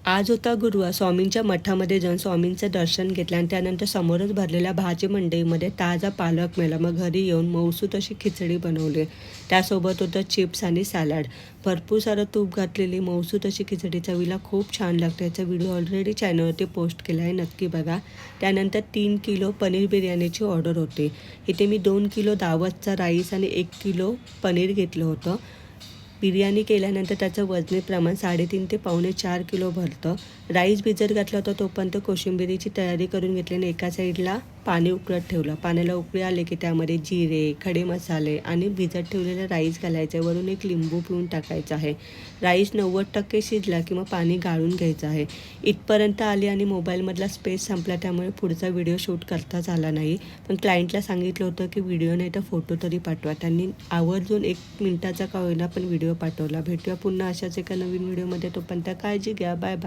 आज होता गुरुवार. स्वामींच्या मठामध्ये जाऊन स्वामींचं दर्शन घेतलं आणि त्यानंतर समोरच भरलेल्या भाजी मंडईमध्ये ताजा पालक मिळाला. मग घरी येऊन मऊसूत अशी खिचडी बनवली. त्यासोबत होतं चिप्स आणि सॅलड. भरपूर सारं तूप घातलेली मऊसूत अशी खिचडी चवीला खूप छान लागते. याचा व्हिडिओ ऑलरेडी चॅनलवरती पोस्ट केला आहे, नक्की बघा. त्यानंतर 3 किलो पनीर बिर्याणीची ऑर्डर होती. इथे मी 2 किलो दावतचा राईस आणि 1 किलो पनीर घेतलं होतं. बिर्याणी केल्यानंतर त्याचं वजनी प्रमाण 3.5 ते पावणे 4 किलो भरतं. राईस भिजत घातला होता, तोपर्यंत कोशिंबिरीची तयारी करून घेतली आणि एका साईडला पाणी उकळत ठेवलं. पाण्याला उकळी आले की त्यामध्ये जिरे, खडे मसाले आणि भिजत ठेवलेलं राईस घालायचं आहे. वरून 1 लिंबू पिळून टाकायचं आहे. राईस 90% शिजला की मग पाणी गाळून घ्यायचं आहे. इथपर्यंत आली आणि मोबाईलमधला स्पेस संपला, त्यामुळे पुढचा व्हिडिओ शूट करताच आला नाही. पण क्लायंटला सांगितलं होतं की व्हिडिओ नाही तर फोटो तरी पाठवा. त्यांनी आवर्जून 1 मिनिटाचा का होईना पण व्हिडिओ पाठवला. भेटूया पुन्हा अशाच एका नवीन व्हिडिओमध्ये. तोपर्यंत काळजी घ्या. Bye bye.